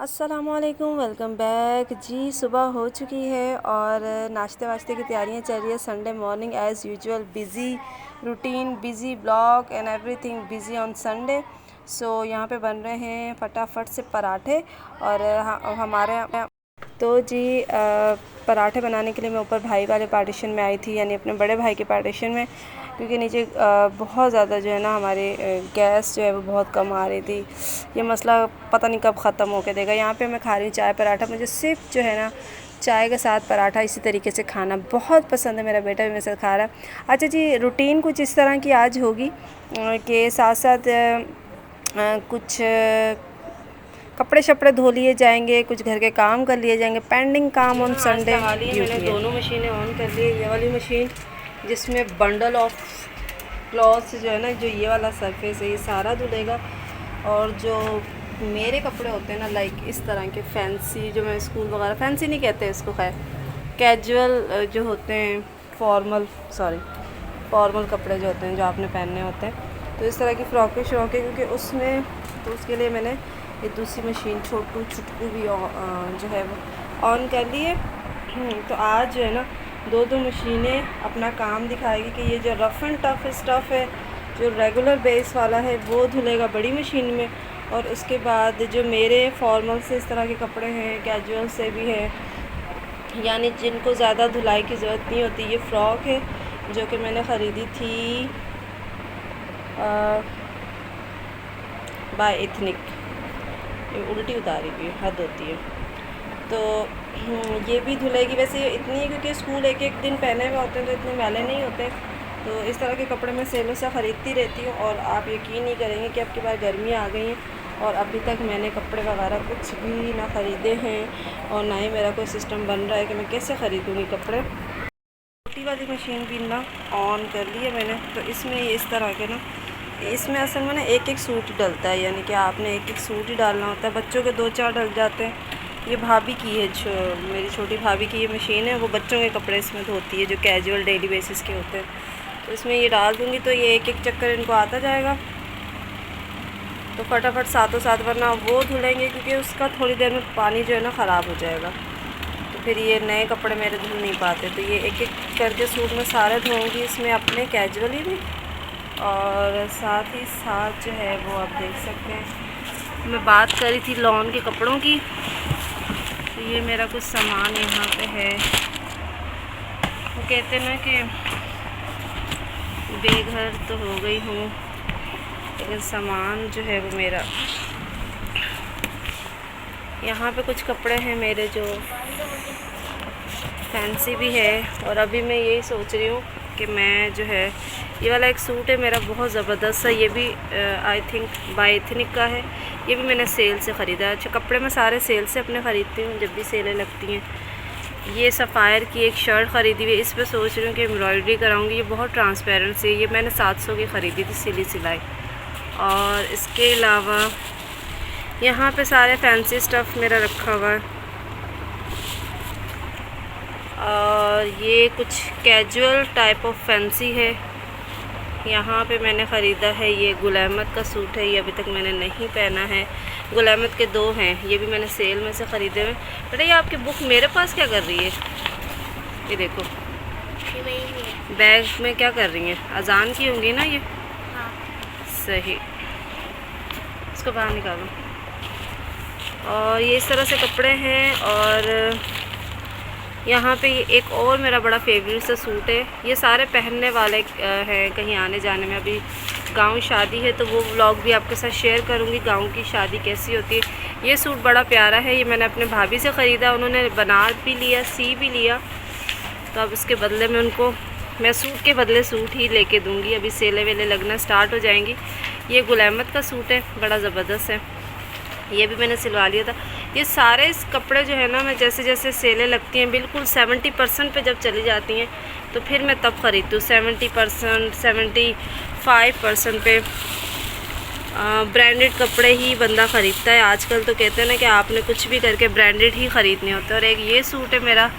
अस्सलामुअलैकुम, welcome back जी। सुबह हो चुकी है और नाश्ते वाश्ते की तैयारियां चल रही है। Sunday morning as usual busy routine, busy blog and everything busy on Sunday. So यहाँ पे बन रहे हैं फटाफट से पराठे और हमारे तो जी पराठे बनाने के लिए मैं ऊपर भाई वाले पार्टीशन में आई थी, यानी अपने बड़े भाई के पार्टीशन में, क्योंकि नीचे बहुत ज़्यादा जो है ना हमारे गैस जो है वो बहुत कम आ रही थी। ये मसला पता नहीं कब ख़त्म होके देगा। यहाँ पे मैं खा रही हूँ चाय पराठा। मुझे सिर्फ जो है ना चाय के साथ पराठा इसी तरीके से खाना बहुत पसंद है। मेरा बेटा भी मेरे साथ खा रहा है। अच्छा जी, रूटीन कुछ इस तरह की आज होगी कि साथ साथ कुछ कपड़े शपड़े धो लिए जाएंगे, कुछ घर के काम कर लिए जाएंगे, पेंडिंग काम ऑन संडे। मैंने दोनों मशीनें ऑन कर ली। ये वाली मशीन जिसमें बंडल ऑफ क्लॉथ्स जो है ना, जो ये वाला सरफेस है ये सारा धुलेगा, और जो मेरे कपड़े होते हैं ना लाइक इस तरह के फैंसी, जो मैं स्कूल वगैरह, फैंसी नहीं कहते इसको, खैर कैजुअल जो होते हैं, फॉर्मल कपड़े जो होते हैं जो आपने पहनने होते हैं, तो इस तरह की फ्रॉकें श्रॉकें, क्योंकि उसमें तो उसके लिए मैंने ये दूसरी मशीन छोटू छुटकू भी जो है वो ऑन कर ली है। तो आज जो है ना दो मशीनें अपना काम दिखाएगी कि ये जो रफ़ एंड टफ़ स्टफ़ है, जो रेगुलर बेस वाला है, वो धुलेगा बड़ी मशीन में, और उसके बाद जो मेरे फॉर्मल से इस तरह के कपड़े हैं, कैजुअल से भी है, यानी जिनको ज़्यादा धुलाई की ज़रूरत नहीं होती, ये फ़्रॉक है जो कि मैंने ख़रीदी थी बाय एथनिक। उल्टी उतारी हुई हद होती है, तो ये भी धुलेगी। वैसे ये इतनी है क्योंकि स्कूल एक एक दिन पहने हुए होते हैं तो इतने मैले नहीं होते। तो इस तरह के कपड़े मैं सेलों से ख़रीदती रहती हूँ, और आप यकीन नहीं करेंगे कि अब की बार गर्मी आ गई हैं और अभी तक मैंने कपड़े वगैरह कुछ भी ना ख़रीदे हैं, और ना ही मेरा कोई सिस्टम बन रहा है कि मैं कैसे ख़रीदूँगी कपड़े। छोटी वाली मशीन भी ना ऑन कर ली है मैंने। तो इसमें ये इस तरह के ना, इसमें असल में ना एक एक सूट डलता है, यानी कि आपने एक एक सूट ही डालना होता है। बच्चों के 2-4 डल जाते हैं। ये भाभी की है, जो मेरी छोटी भाभी की ये मशीन है, वो बच्चों के कपड़े इसमें धोती है जो कैजुअल डेली बेसिस के होते हैं। तो इसमें ये डाल दूँगी तो ये एक एक चक्कर इनको आता जाएगा, तो फटाफट साथों साथ, वरना वो धुलेंगे क्योंकि उसका थोड़ी देर में पानी जो है ना ख़राब हो जाएगा, तो फिर ये नए कपड़े मेरे धुल नहीं पाते। तो ये एक एक करके सूट में सारे धोऊँगी, इसमें अपने कैजुअल ही भी, और साथ ही साथ जो है वो आप देख सकते हैं। मैं बात कर रही थी लॉन के कपड़ों की, तो ये मेरा कुछ सामान यहाँ पे है। वो कहते हैं ना कि बेघर तो हो गई हूँ, लेकिन सामान जो है वो मेरा, यहाँ पे कुछ कपड़े हैं मेरे जो फैंसी भी है। और अभी मैं यही सोच रही हूँ कि मैं जो है, ये वाला एक सूट है मेरा बहुत ज़बरदस्त है, ये भी आई थिंक बाय एथनिक का है। ये भी मैंने सेल से ख़रीदा है। अच्छा, कपड़े मैं सारे सेल से अपने ख़रीदती हूँ जब भी सेलें लगती हैं। ये सफ़ायर की एक शर्ट ख़रीदी हुई है, इस पर सोच रही हूँ कि एम्ब्रॉयडरी कराऊँगी। ये बहुत ट्रांसपेरेंट सी है, ये मैंने 700 की ख़रीदी थी सिली सिलाई। और इसके अलावा यहाँ पे सारे फैंसी स्टफ़ मेरा रखा हुआ है, और ये कुछ कैजुअल टाइप ऑफ फैंसी है। यहाँ पे मैंने ख़रीदा है, ये गुल अहमद का सूट है, ये अभी तक मैंने नहीं पहना है। गुल अहमद के 2 हैं, ये भी मैंने सेल में से ख़रीदे हुए। बेटा ये आपकी बुक मेरे पास क्या कर रही है? ये देखो बैग में क्या कर रही हैं? अजान की होंगी ना ये? हाँ। सही, इसको बाहर निकालो। और ये इस तरह से कपड़े हैं। और यहाँ पे ये एक और मेरा बड़ा फेवरेट सा सूट है, ये सारे पहनने वाले हैं कहीं आने जाने में। अभी गांव शादी है तो वो व्लॉग भी आपके साथ शेयर करूँगी, गांव की शादी कैसी होती है। ये सूट बड़ा प्यारा है, ये मैंने अपने भाभी से ख़रीदा, उन्होंने बना भी लिया, सी भी लिया, तो अब इसके बदले में उनको मैं सूट के बदले सूट ही लेके दूँगी। अभी सेले वेले लगना स्टार्ट हो जाएंगी। ये गुल अहमद का सूट है, बड़ा ज़बरदस्त है, ये भी मैंने सिलवा लिया था। ये सारे इस कपड़े जो है ना, मैं जैसे जैसे सेलें लगती हैं बिल्कुल 70% पे जब चली जाती हैं तो फिर मैं तब ख़रीदती हूँ। 70%, 75% पे ब्रांडेड कपड़े ही बंदा ख़रीदता है आजकल। तो कहते हैं ना कि आपने कुछ भी करके ब्रांडेड ही ख़रीदने होते हैं। और एक ये सूट है मेरा,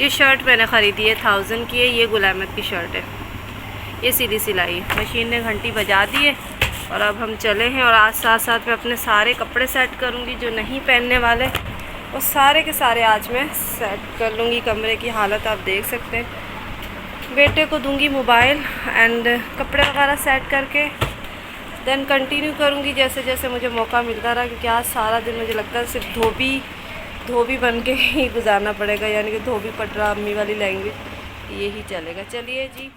ये शर्ट मैंने ख़रीदी है 1000 की है, ये गुल अहमद की शर्ट है, ये सीधी सिलाई। मशीन ने घंटी बजा दी है और अब हम चले हैं और आज साथ साथ मैं अपने सारे कपड़े सेट करूँगी जो नहीं पहनने वाले, वो सारे के सारे आज मैं सेट कर लूँगी। कमरे की हालत आप देख सकते हैं। बेटे को दूंगी मोबाइल एंड कपड़े वगैरह सेट करके देन कंटिन्यू करूँगी जैसे जैसे मुझे मौका मिलता रहा, क्योंकि आज सारा दिन मुझे लगता है सिर्फ धोबी बन के ही गुजारना पड़ेगा, यानी कि धोबी पटरा अम्मी वाली लैंग्वेज यही चलेगा। चलिए जी।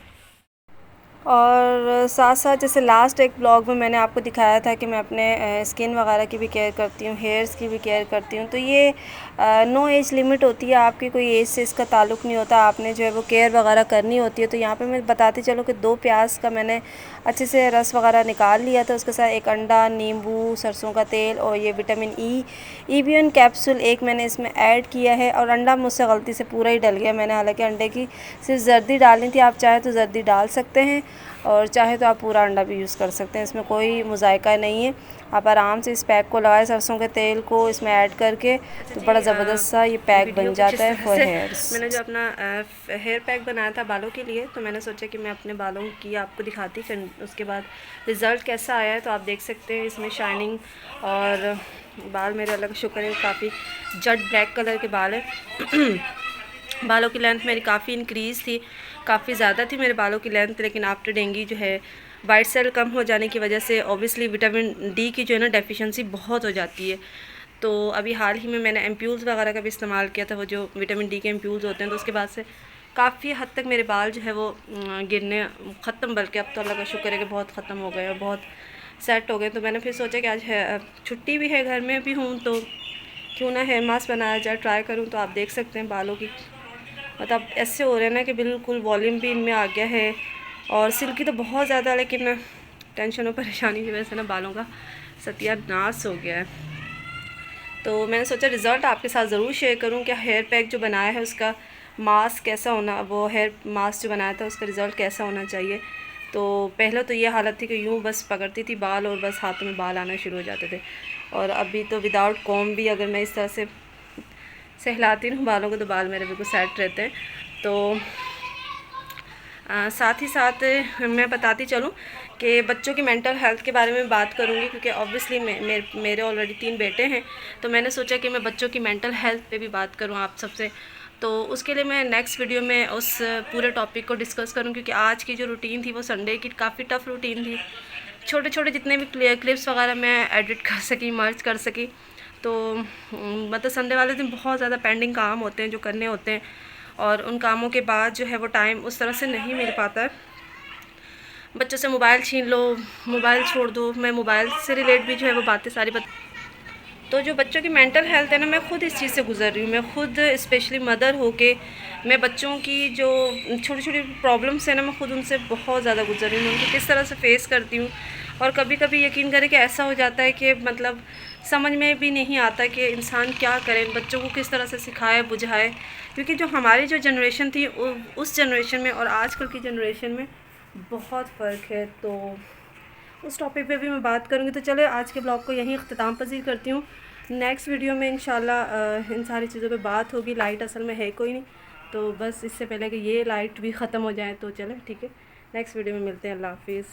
और साथ साथ जैसे लास्ट एक ब्लॉग में मैंने आपको दिखाया था कि मैं अपने स्किन वगैरह की भी केयर करती हूँ, हेयर्स की भी केयर करती हूँ। तो ये नो एज लिमिट होती है, आपकी कोई एज से इसका ताल्लुक़ नहीं होता, आपने जो है वो केयर वगैरह करनी होती है। तो यहाँ पे मैं बताती चलो कि 2 प्याज का मैंने अच्छे से रस वगैरह निकाल लिया था, उसके साथ 1 अंडा, नींबू, सरसों का तेल और ये विटामिन ईबीएन कैप्सूल एक मैंने इसमें ऐड किया है। और अंडा मुझसे गलती से पूरा ही डल गया मैंने, हालांकि अंडे की सिर्फ जर्दी डालनी थी, आप चाहे तो जर्दी डाल सकते हैं और चाहे तो आप पूरा अंडा भी यूज़ कर सकते हैं, इसमें कोई मुज़ायका नहीं है। आप आराम से इस पैक को लगाएं, सरसों के तेल को इसमें ऐड करके, तो बड़ा ज़बरदस्त सा ये पैक बन जाता है फॉर हेयर्स। मैंने जो अपना हेयर पैक बनाया था बालों के लिए, तो मैंने सोचा कि मैं अपने बालों की आपको दिखाती, फिर उसके बाद रिज़ल्ट कैसा आया है। तो आप देख सकते हैं इसमें शाइनिंग और बाल मेरे अल्लाह का शुक्र है काफ़ी जेट ब्लैक कलर के बाल है। बालों की लेंथ मेरी काफ़ी इंक्रीज़ थी, काफ़ी ज़्यादा थी मेरे बालों की लेंथ, लेकिन आफ्टर डेंगू जो है वाइट सेल कम हो जाने की वजह से ऑब्वियसली विटामिन डी की जो है ना डेफिशिएंसी बहुत हो जाती है। तो अभी हाल ही में मैंने एम्प्यूल्स वगैरह का भी इस्तेमाल किया था, वो जो विटामिन डी के एम्प्यूल्स होते हैं, तो उसके बाद से काफ़ी हद तक मेरे बाल जो है वो गिरने ख़त्म, बल्कि अब तो अल्लाह का शुक्र है कि बहुत ख़त्म हो गए और बहुत सेट हो गए। तो मैंने फिर सोचा कि आज है छुट्टी भी है, घर में भी हूँ, तो क्यों ना हेयर मास्क बनाया जाए, ट्राई करूँ। तो आप देख सकते हैं बालों की मतलब ऐसे हो रहे हैं ना कि बिल्कुल वॉल्यूम भी इनमें आ गया है और सिल्की तो बहुत ज़्यादा, लेकिन टेंशन और परेशानी की वजह से ना बालों का सत्यानाश हो गया है। तो मैंने सोचा रिज़ल्ट आपके साथ ज़रूर शेयर करूं कि हेयर पैक जो बनाया है उसका मास्क कैसा होना, वो हेयर मास्क जो बनाया था उसका रिज़ल्ट कैसा होना चाहिए। तो पहले तो ये हालत थी कि यूँ बस पकड़ती थी बाल और बस हाथों में बाल आना शुरू हो जाते थे, और अभी तो विदाउट कॉम्ब भी अगर मैं इस तरह से सहलाती हूँ बालों को तो बाल मेरे बिल्कुल सेट रहते हैं। तो साथ ही साथ मैं बताती चलूँ कि बच्चों की मेंटल हेल्थ के बारे में बात करूँगी, क्योंकि ऑब्वियसली मेरे ऑलरेडी 3 बेटे हैं, तो मैंने सोचा कि मैं बच्चों की मेंटल हेल्थ पे भी बात करूँ आप सबसे। तो उसके लिए मैं नेक्स्ट वीडियो में उस पूरे टॉपिक को डिस्कस करूँ, क्योंकि आज की जो रूटीन थी वो संडे की काफ़ी टफ़ रूटीन थी। छोटे छोटे जितने भी क्लिप्स वगैरह मैं एडिट कर सकी, मर्ज कर सकी। तो मतलब संडे वाले दिन बहुत ज़्यादा पेंडिंग काम होते हैं जो करने होते हैं, और उन कामों के बाद जो है वो टाइम उस तरह से नहीं मिल पाता है। बच्चों से मोबाइल छीन लो, मोबाइल छोड़ दो, मैं मोबाइल से रिलेट भी जो है वो बातें सारी तो जो बच्चों की मेंटल हेल्थ है ना, मैं ख़ुद इस चीज़ से गुज़र रही हूँ। मैं ख़ुद स्पेशली मदर होके मैं बच्चों की जो छोटी छोटी प्रॉब्लम्स है ना, मैं ख़ुद उनसे बहुत ज़्यादा गुज़र रही हूँ, उनको किस तरह से फ़ेस करती हूँ। और कभी कभी यकीन करें कि ऐसा हो जाता है कि मतलब समझ में भी नहीं आता कि इंसान क्या करे, बच्चों को किस तरह से सिखाए बुझाए, क्योंकि जो हमारी जो जनरेशन थी उस जनरेशन में और आजकल की जनरेशन में बहुत फ़र्क है। तो उस टॉपिक पे भी मैं बात करूँगी। तो चलो आज के ब्लॉग को यहीं अख्ताम पज़ीर करती हूँ। नेक्स्ट वीडियो में इंशाल्लाह इन सारी चीज़ों पे बात होगी। लाइट असल में है कोई नहीं, तो बस इससे पहले कि ये लाइट भी ख़त्म हो जाए तो चलें ठीक है, नेक्स्ट वीडियो में मिलते हैं। अल्लाह हाफिज़।